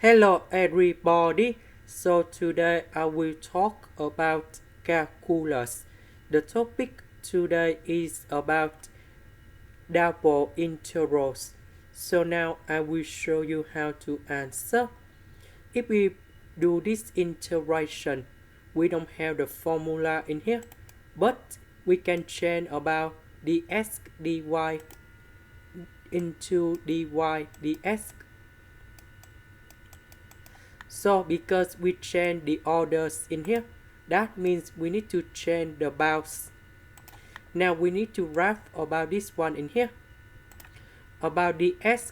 Hello everybody. So today I will talk about calculus. The topic today is about double integrals. So now I will show you how to answer. If we do this integration, we don't have the formula in here, but we can change about dx dy into dy dx. So because we change the orders in here, that means we need to change the bounds. Now we need to write about this one in here. About the s,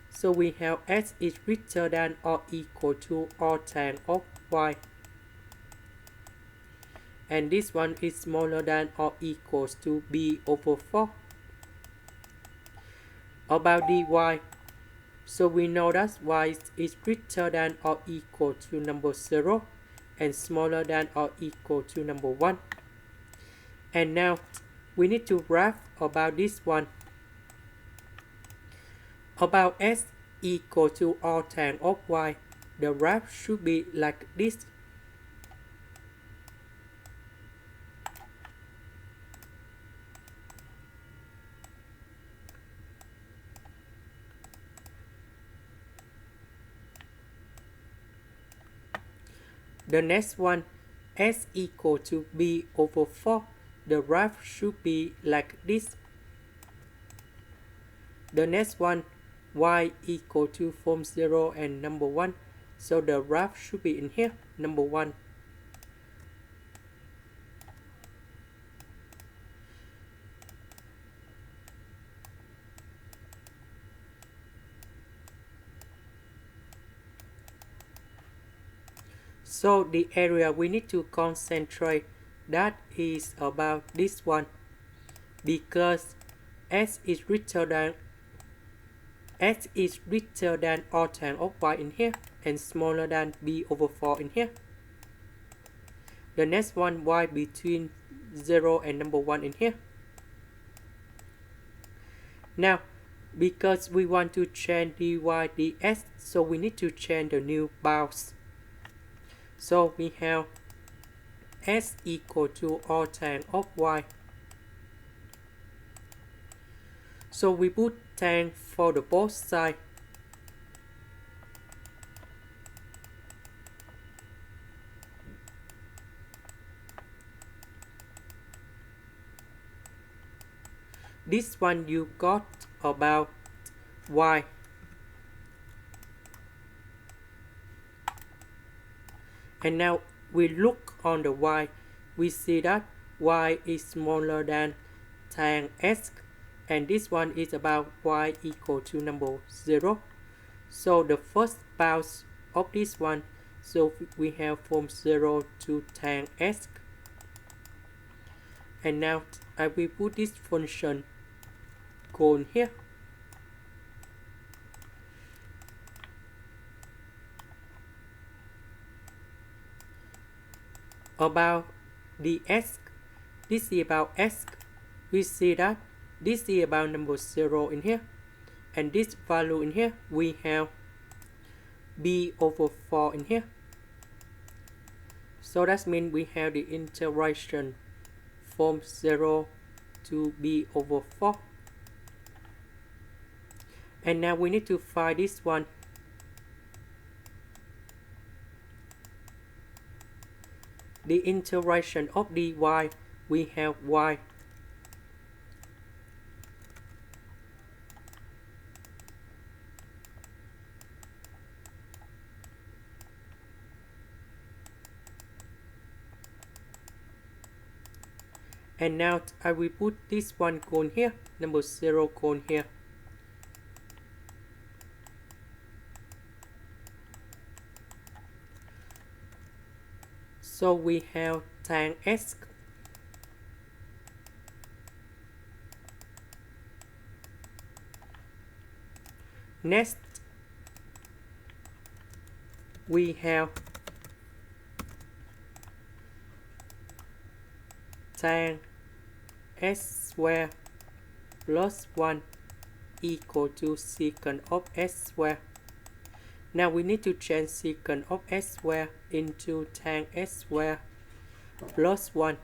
so we have s is greater than or equal to or tan of y. And this one is smaller than or equals to b over 4. About dy, so we know that y is greater than or equal to number 0 and smaller than or equal to number 1. And now we need to write about this one. About s equal to or tan of y, the graph should be like this. The next one, s equal to b over 4, the graph should be like this. The next one, y equal to from 0 and number 1, so the graph should be in here, number 1. So the area we need to concentrate, that is about this one, because s is greater than or tan of y in here and smaller than b over 4 in here. The next one, y between 0 and number 1 in here. Now because we want to change dy dx, so we need to change the new bounds. So we have s equal to or tan of y. So we put tan for the both sides. This one you got about y. And now we look on the y, we see that y is smaller than tan s, and this one is about y equal to number 0. So the first bounds of this one, so we have from 0 to tan s. And now I will put this function cone here. About the s, this is about s, we see that this is about number 0 in here, and this value in here we have b over 4 in here. So that means we have the integration from 0 to b over 4. And now we need to find this one. The integration of dy, we have y. And now I will put this one cone here, number 0 cone here. So we have tan s. Next, we have tan s square plus 1 equal to secant of s square. Now we need to change secant of s squared into tan s squared plus 1.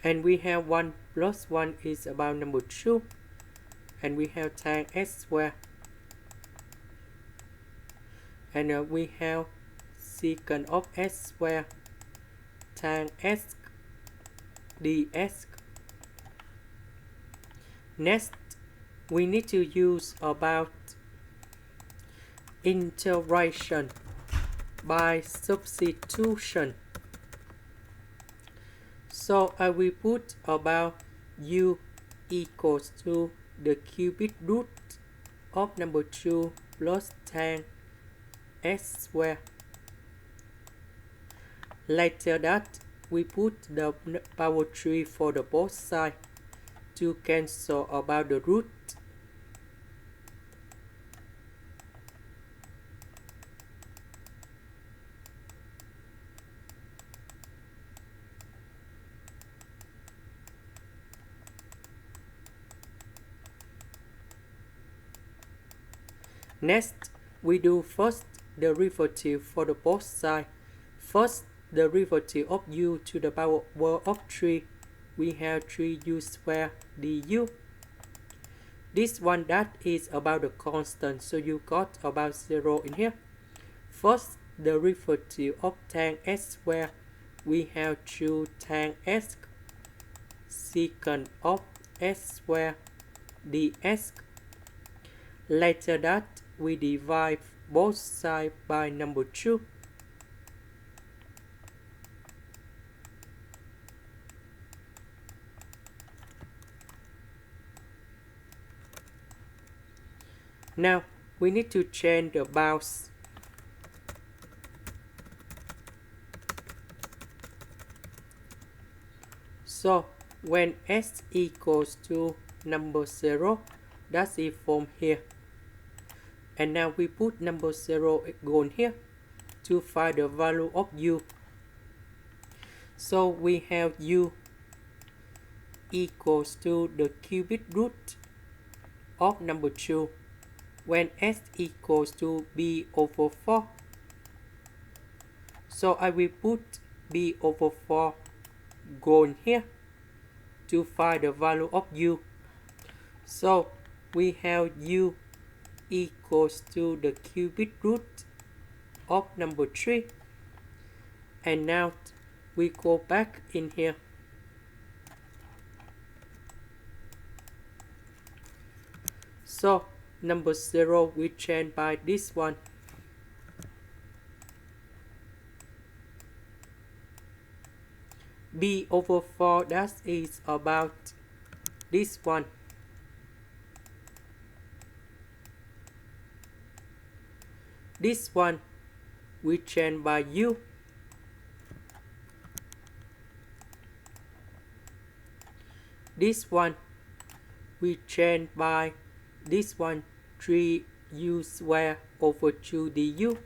And we have 1 plus 1 is about number 2. And we have tan s squared. And we have secant of s squared tan s dx. Next, we need to use about integration by substitution. So I will put about u equals to the cubic root of number 2 plus tan s squared. Later that, we put the power 3 for the both sides to cancel about the root. Next, we do first derivative for the both sides. First, the derivative of u to the power of 3. We have 3u squared du. This one that is about the constant, so you got about 0 in here. First, the derivative of tan s squared. We have 2 tan s secant of s squared dx. Later that, we divide both sides by number 2. Now, we need to change the bounds. So, when s equals to number 0, that's it from here. And now we put number 0 going here to find the value of u. So we have u equals to the cubic root of number 2 when s equals to b over 4. So I will put b over 4 going here to find the value of u. So we have u equals to the cubic root of number 3. And now we go back in here. So number 0 we change by this one. B over 4, that is about this one. This one we change by u. This one we change by this one, 3u squared over 2 du.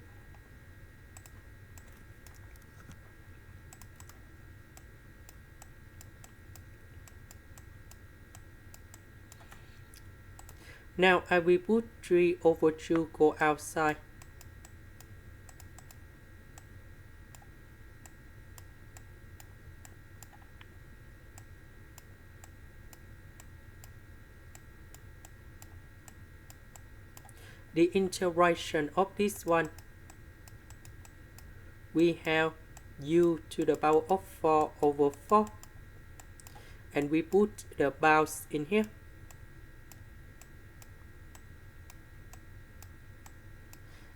Now I will put 3 over 2 go outside. The integration of this one, we have u to the power of 4 over 4. And we put the bounds in here.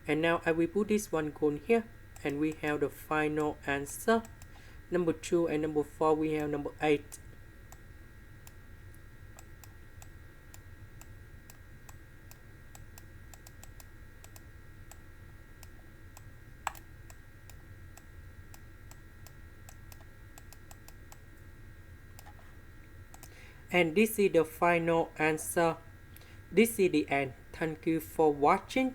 And now I will put this one going here. And we have the final answer. Number 2 and number 4, we have number 8. And this is the final answer. This is the end. Thank you for watching.